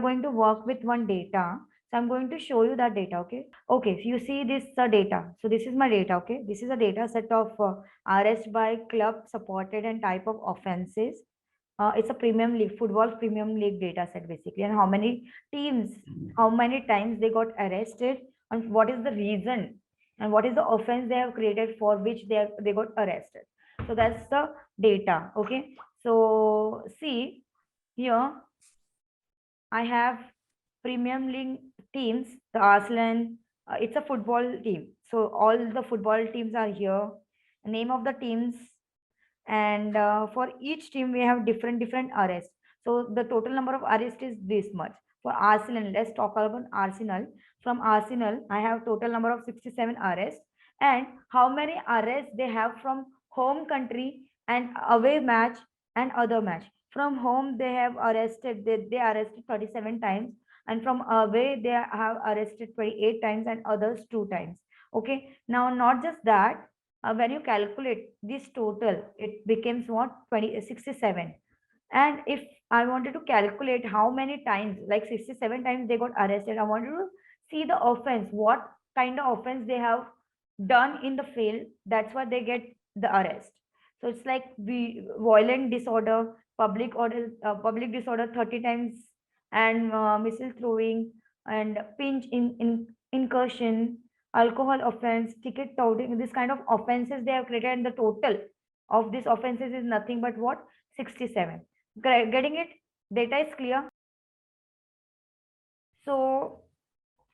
going to work with one data. So I'm going to show you that data. Okay, so you see this data. So this is my data. Okay, this is a data set of arrest by club supported and type of offenses. It's a premium league, football premium league data set basically, and how many teams, how many times they got arrested, and what is the reason, and what is the offense they have created for which they got arrested. So that's the data. Okay, so see here, I have premium league teams, the Arslan. It's a football team, so all the football teams are here. Name of the teams, and for each team we have different arrests. So the total number of arrests is this much. For Arsenal, let's talk about Arsenal. From Arsenal, I have total number of 67 arrests, and how many arrests they have from home country and away match and other match. From home they have arrested, they arrested 37 times, and from away they have arrested 28 times and others 2 times. Okay, now not just that, when you calculate this total, it becomes what, 67. And if I wanted to calculate how many times, like 67 times they got arrested, I wanted to see the offense, what kind of offense they have done in the field. That's why they get the arrest. So it's like violent disorder, public disorder 30 times, and missile throwing, and pinch in incursion, alcohol offense, ticket touting. This kind of offenses they have created, and the total of these offenses is nothing but what, 67. Getting it? Data is clear. So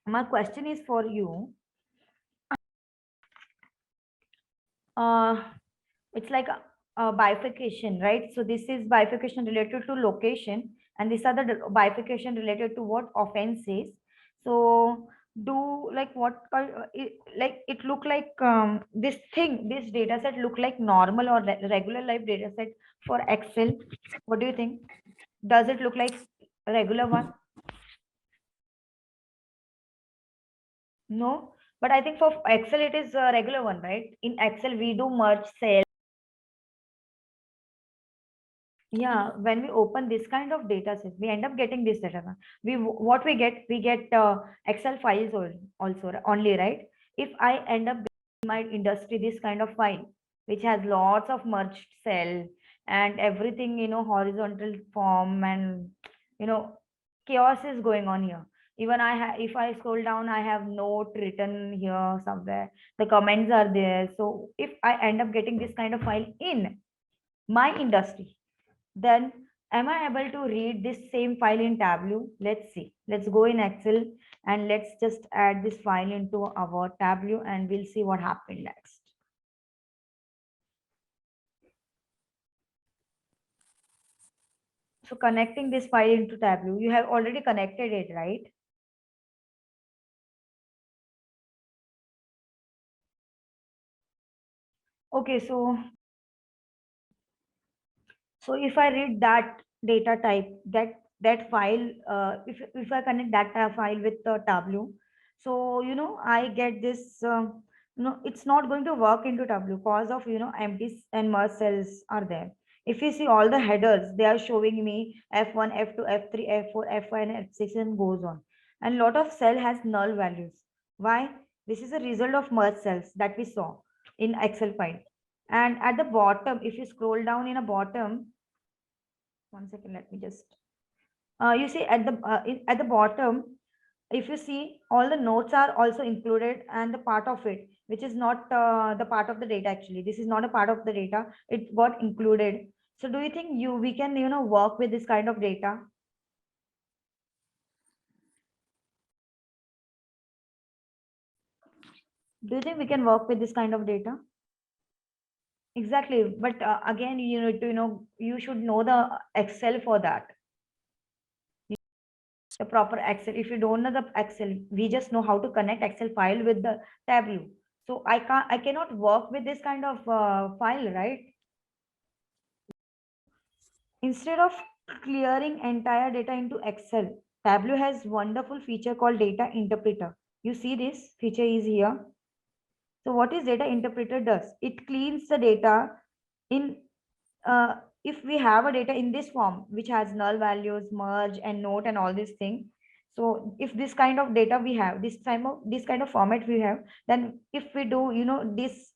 my question is for you. It's like a bifurcation, right? So this is bifurcation related to location, and these are the bifurcation related to what offenses. So do like what like it look like this thing, this data set look like normal or regular life data set for Excel? What do you think? Does it look like a regular one? No, but I think for Excel it is a regular one, right? In Excel we do merge cell. Yeah, when we open this kind of data set, we end up getting this data. We get Excel files also only, right? If I end up in my industry this kind of file, which has lots of merged cell and everything, horizontal form, and chaos is going on here. Even if I scroll down, I have note written here somewhere. The comments are there. So if I end up getting this kind of file in my industry, then am I able to read this same file in Tableau? Let's see. Let's go in Excel and let's just add this file into our Tableau, and we'll see what happened next. So connecting this file into Tableau, you have already connected it, right? Okay, so if I read that data type, that file, if I connect that file with the Tableau, so I get this. It's not going to work into Tableau because of empty and merge cells are there. If you see all the headers, they are showing me F1, F2, F3, F4, F5, and F6, and goes on. And lot of cell has null values. Why? This is a result of merge cells that we saw in Excel file. And at the bottom, if you scroll down in a bottom, 1 second, let me just you see at the bottom, if you see, all the notes are also included, and the part of it which is not the part of the data, actually this is not a part of the data, it got included. So do you think we can work with this kind of data? Do you think we can work with this kind of data? Exactly, but again, you should know the Excel for that, the proper Excel. If you don't know the Excel, we just know how to connect Excel file with the Tableau. So I cannot work with this kind of file, right? Instead of clearing entire data into Excel, Tableau has wonderful feature called data interpreter. You see this feature is here. So what is data interpreter does? It cleans the data in if we have a data in this form, which has null values, merge and note and all these things, so if this kind of data we have, this kind of format we have, then if we do, this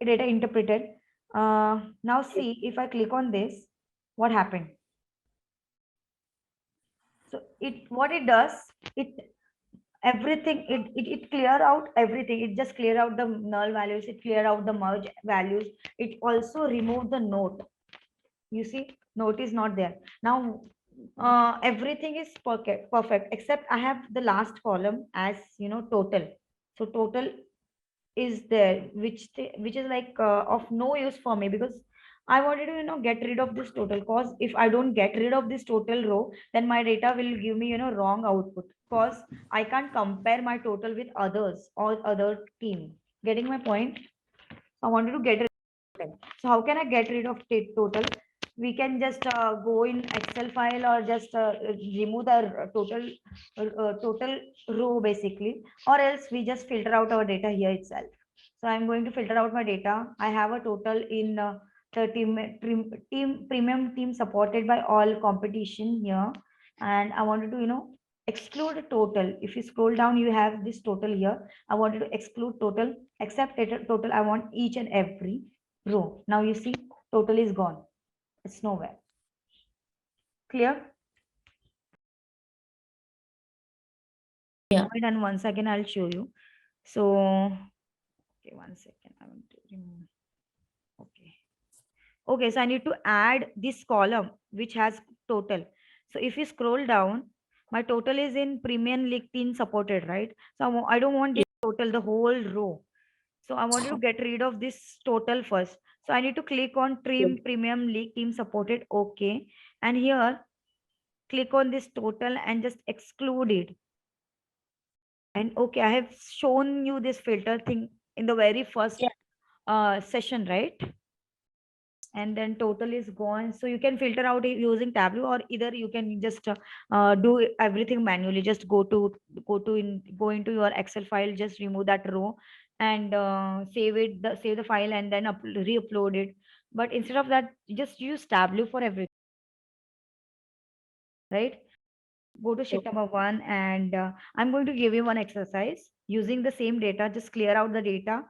data interpreted, now see if I click on this, what happened? So what it does, it everything, it clear out everything. It just clear out the null values, it clear out the merge values, it also remove the note. You see, note is not there now. Everything is perfect except I have the last column as total. So total is there, which is like of no use for me, because I wanted to get rid of this total, cause if I don't get rid of this total row, then my data will give me wrong output, cause I can't compare my total with others or other team. Getting my point? I wanted to get rid of total. So how can I get rid of total? We can just go in Excel file, or just remove the total row basically, or else we just filter out our data here itself. So I'm going to filter out my data. I have a total in the team premium team supported by all competition here, and I wanted to exclude total. If you scroll down, you have this total here. I wanted to exclude total, except total. I want each and every row. Now you see, total is gone. It's nowhere. Clear? Yeah. Wait, and once again, I'll show you. So, okay, one second. I want to remove. Okay. Okay, so I need to add this column which has total. So if you scroll down, my total is in Premium League Team supported, right? So I don't want this total, the whole row. So I wanted to get rid of this total first. So I need to click on Trim Premium League Team supported. Okay. And here, click on this total and just exclude it. And okay, I have shown you this filter thing in the very first session, right? And then total is gone. So you can filter out using Tableau, or either you can just do everything manually. Just go into your Excel file, just remove that row and save the file, and then re-upload it. But instead of that, just use Tableau for everything, right? Go to sheet number 1, and I'm going to give you one exercise using the same data. Just clear out the data,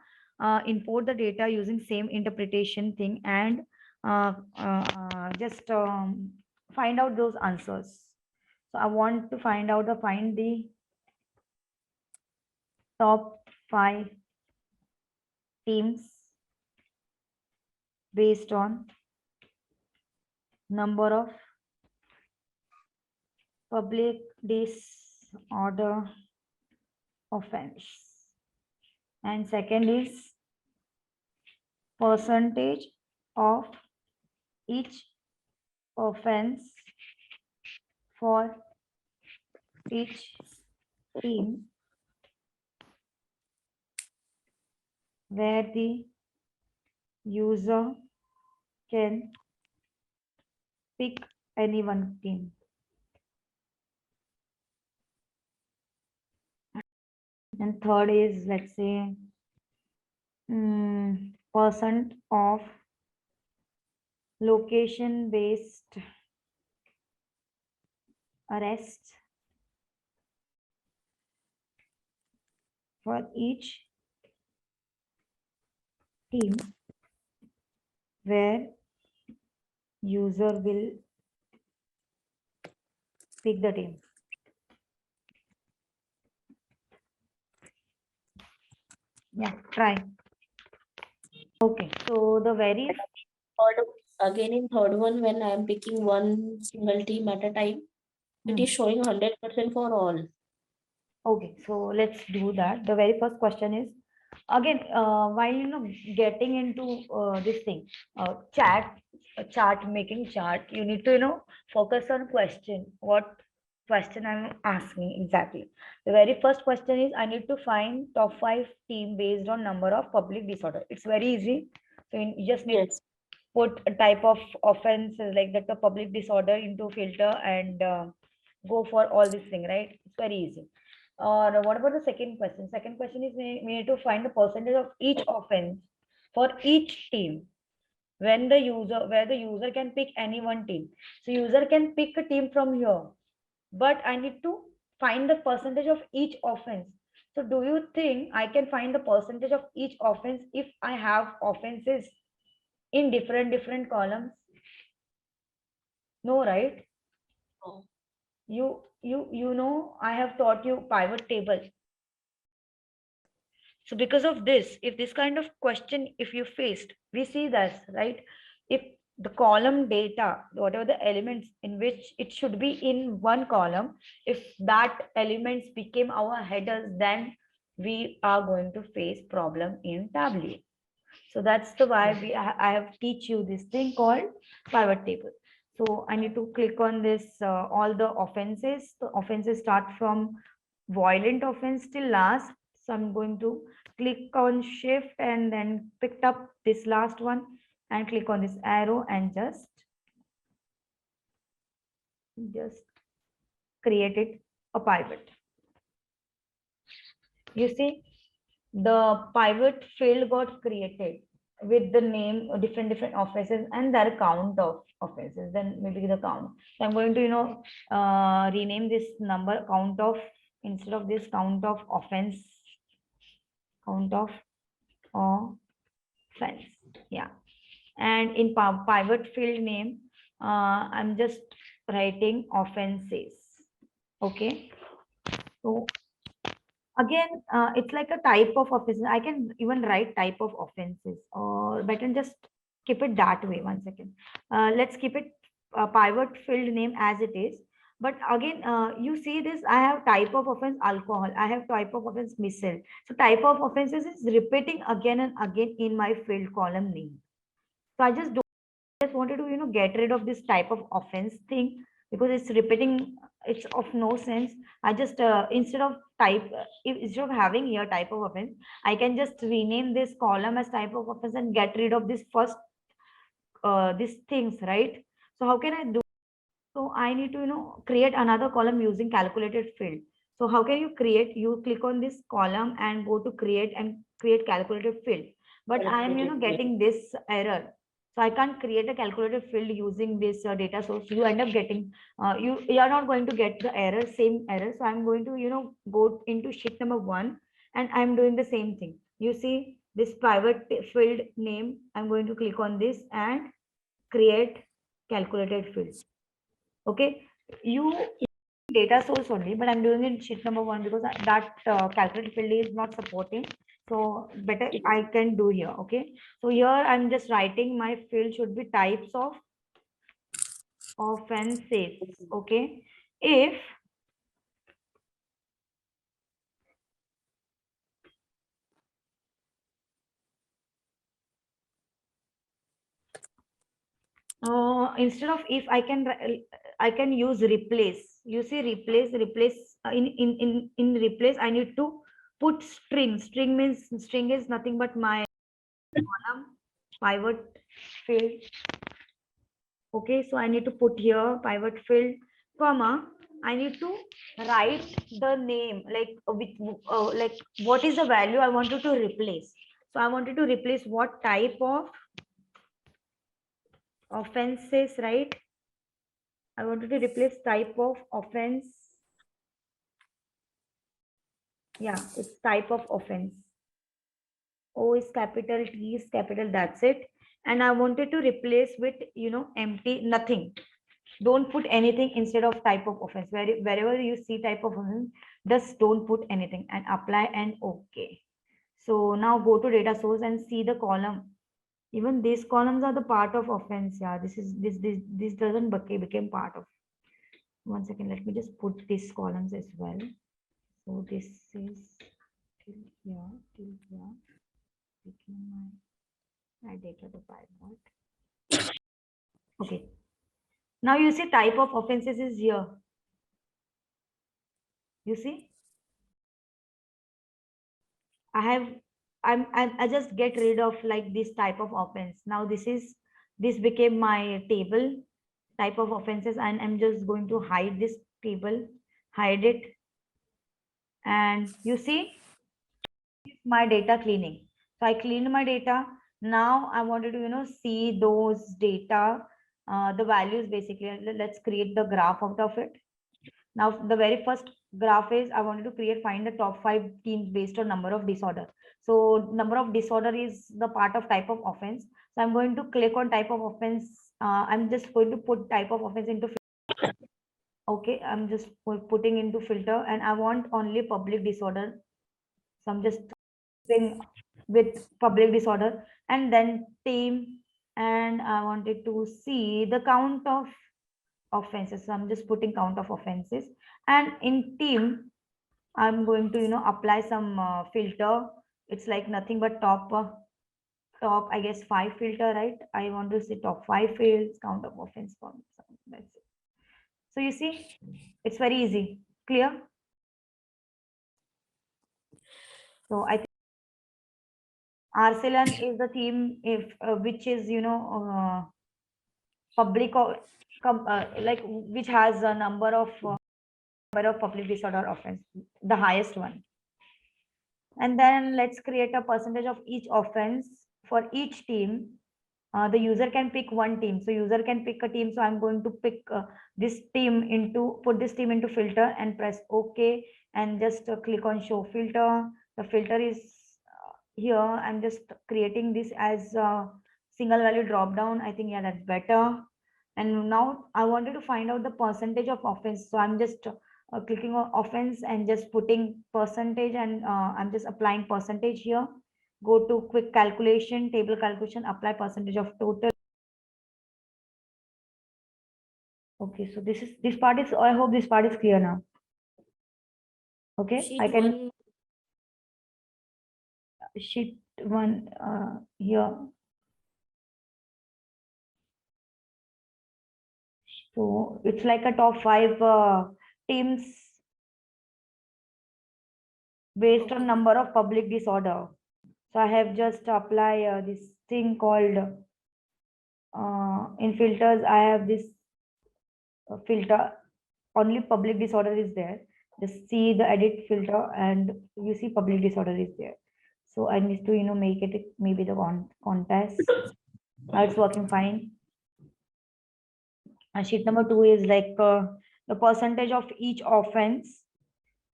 import the data using same interpretation thing, and just find out those answers. So I want to find the top 5 teams based on number of public disorder offense, and second is percentage of each offense for each team where the user can pick any one team. And third is, let's say, percent of location based arrests for each team where user will pick the team. Yeah, try. Okay, so the very Again, in third one, when I am picking one single team at a time, it is showing 100% for all. Okay, so let's do that. The very first question is, again, while getting into this thing, chart making chart, you need to focus on question. What question I'm asking exactly? The very first question is, I need to find top 5 team based on number of public disorder. It's very easy. So you just need to put a type of offenses like that, the public disorder into filter, and go for all this thing, right? It's very easy. Or what about the second question? Second question is, we need to find the percentage of each offense for each team. when the user, where the user can pick any one team. So user can pick a team from here, but I need to find the percentage of each offense. So do you think I can find the percentage of each offense if I have offenses in different columns? No, right? Oh, You know, I have taught you pivot table. So because of this, if this kind of question, if you faced, we see this, right? If the column data, whatever the elements in which it should be in one column, if that elements became our headers, then we are going to face problem in Tableau. So that's the why I have teach you this thing called pivot table. So I need to click on this, all the offenses. The offenses start from violent offense till last. So I'm going to click on shift and then picked up this last one and click on this arrow and just created a pivot. You see, the pivot field got created with the name different offenses and their count of offenses, then maybe the count. So I'm going to, rename this number count of, instead of this count of offense, count of offense. Yeah. And in pivot field name, I'm just writing offenses. Okay. So again, it's like a type of offenses. I can even write type of offenses, or better just keep it that way. One second. Let's keep it pivot field name as it is. But again, you see this, I have type of offense alcohol. I have type of offense missile. So type of offenses is repeating again and again in my field column name. So I just wanted to, get rid of this type of offense thing because it's repeating. It's of no sense. I just, instead of instead of having here type of offense, I can just rename this column as type of offense and get rid of this first, these things, right? So how can I do? So I need to, create another column using calculated field. So how can you create? You click on this column and go to create and create calculated field. But I am, calculated. getting this error. So I can't create a calculated field using this data source. You end up getting, you are not going to get the error, same error. So I'm going to, go into sheet number 1 and I'm doing the same thing. You see this private field name. I'm going to click on this and create calculated field. Okay, you data source only, but I'm doing it in sheet number 1 because that calculated field is not supporting. So better I can do here. Okay, so here I'm just writing my field should be types of offenses. Okay, if instead of if, I can use replace. You see replace, in replace I need to put string means string is nothing but my column pivot field. Okay, so I need to put here pivot field, comma, I need to write the name, like with like what is the value I wanted to replace. So I wanted to replace what type of offenses, right? I wanted to replace type of offense. Yeah, it's type of offense. O is capital, T is capital, that's it. And I wanted to replace with, empty, nothing. Don't put anything instead of type of offense. Wherever you see type of offense, just don't put anything and apply and okay. So now go to data source and see the column. Even these columns are the part of offense. Yeah, this doesn't became part of. One second, let me just put these columns as well. So this is till here, picking my data to pivot. Okay. Now you see type of offenses is here. You see? I just get rid of like this type of offense. Now this became my table type of offenses, and I'm just going to hide this table, hide it, and you see my data cleaning. So I cleaned my data. Now I wanted to see those data, the values basically. Let's create the graph out of it. Now the very first graph is I wanted to find the top 5 teams based on number of disorder. So number of disorder is the part of type of offense. So I'm going to click on type of offense. I'm just going to put type of offense into. Okay, I'm just putting into filter, and I want only public disorder. So I'm just thing with public disorder, and then team, and I wanted to see the count of offenses. So I'm just putting count of offenses, and in team I'm going to apply some filter. It's like nothing but top I guess 5 filter, right? I want to see top 5 fields, count of offense form. That's it. So you see, it's very easy. Clear? So I think Arsalan is the theme if which is public or like which has a number of public disorder offense, the highest one. And then let's create a percentage of each offense for each team. The user can pick one team, so user can pick a team. So I'm going to pick this team into put this team into filter and press OK, and just click on show filter. The filter is here. I'm just creating this as a single value drop down. I think, yeah, that's better. And now I wanted to find out the percentage of offense, so I'm just clicking on offense and just putting percentage, and I'm just applying percentage here. Go to quick calculation, table calculation, apply percentage of total. Okay, so this part is, I hope this part is clear now. Okay, Sheet I can one. sheet one here. So it's like a top 5 teams based on number of public disorder. So I have just apply this thing called in filters. I have this filter, only public disorder is there. Just see the edit filter, and you see public disorder is there. So I need to make it maybe the contest. Now it's working fine. And sheet number 2 is like the percentage of each offense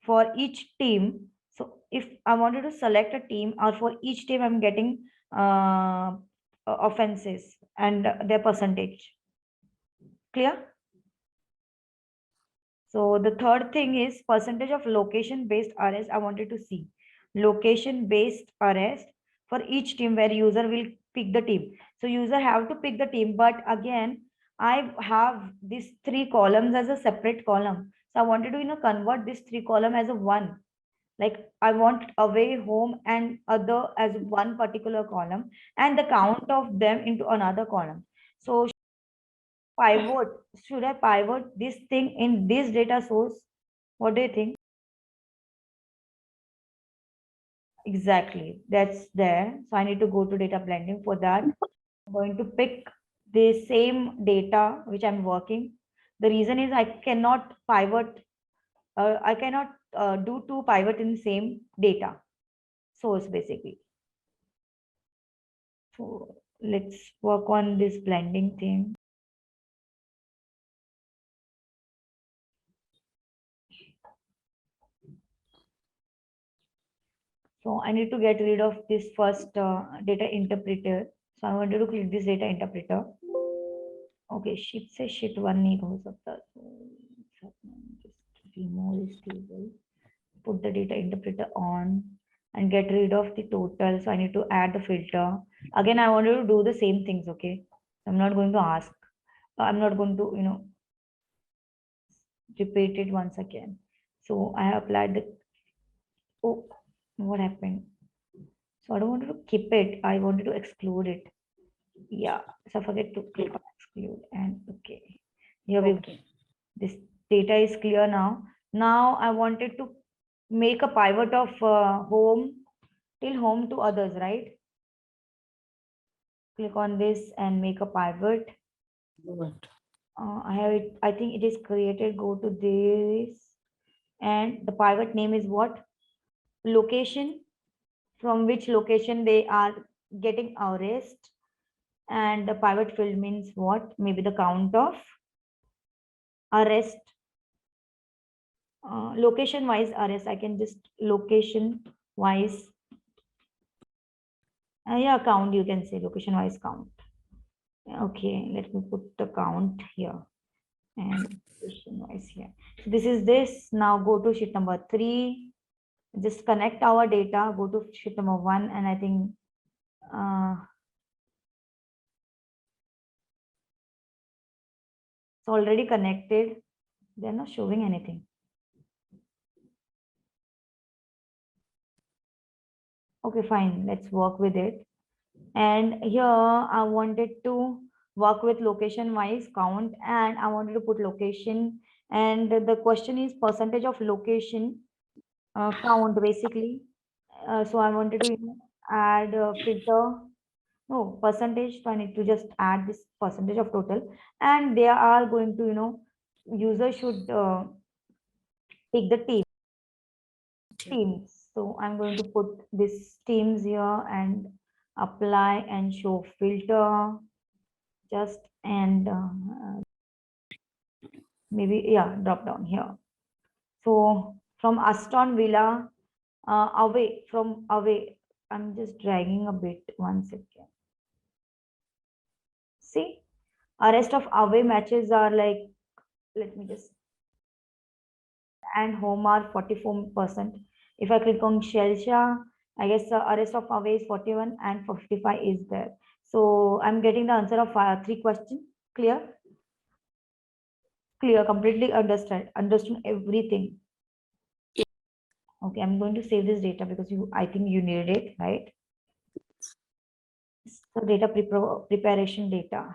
for each team. So if I wanted to select a team, or for each team I'm getting offenses and their percentage. Clear? So the third thing is percentage of location based arrest. I wanted to see location based arrest for each team where user will pick the team. So user have to pick the team, but again, I have these 3 columns as a separate column. So I wanted to convert this 3 column as a one. Like I want away, home, and other as one particular column, and the count of them into another column. So pivot, should I pivot this thing in this data source? What do you think? Exactly, that's there. So I need to go to data blending. For that, I'm going to pick the same data which I'm working. The reason is I cannot pivot, I cannot do 2 pivot in the same data source basically. So let's work on this blending thing. So I need to get rid of this first data interpreter. So I wanted to click this data interpreter. Okay, sheet से sheet 1 नहीं हो सकता. So just remove this table. Put the data interpreter on and get rid of the total. So I need to add the filter. Again, I wanted to do the same things. Okay, I'm not going to ask. I'm not going to repeat it once again. So I have applied the. Oh, what happened? So I don't want to keep it. I wanted to exclude it. Yeah, so forget to click on exclude, and okay. Here we go. This data is clear now. Now I wanted to make a pivot of home till home to others, right? Click on this and make a pivot. I have it. I think it is created. Go to this, and the pivot name is what? Location. From which location they are getting arrest, and the pivot field means what? Maybe the count of arrest. Location wise arrest, I can just location wise, yeah, count, you can say location wise count. Okay, let me put the count here and location wise here. So this is this. Now go to sheet number 3. Just connect our data. Go to sheet number 1, and I think it's already connected. They're not showing anything. Okay, fine. Let's work with it. And here I wanted to work with location wise count, and I wanted to put location, and the question is percentage of location count basically. So I wanted to add filter, no percentage, so I need to just add this percentage of total, and they are going to user should pick the teams. So I'm going to put this teams here and apply and show filter just, and maybe yeah, drop down here. So from Aston Villa, away, from away, I'm just dragging a bit, 1 second. See, our rest of away matches are like, let me just, and home are 44%. If I click on Chelsea, I guess the rest of away is 41 and 55 is there. So I'm getting the answer of 3 questions. Clear? Clear, completely understood everything. Okay, I'm going to save this data because I think you needed it, right? So data preparation data.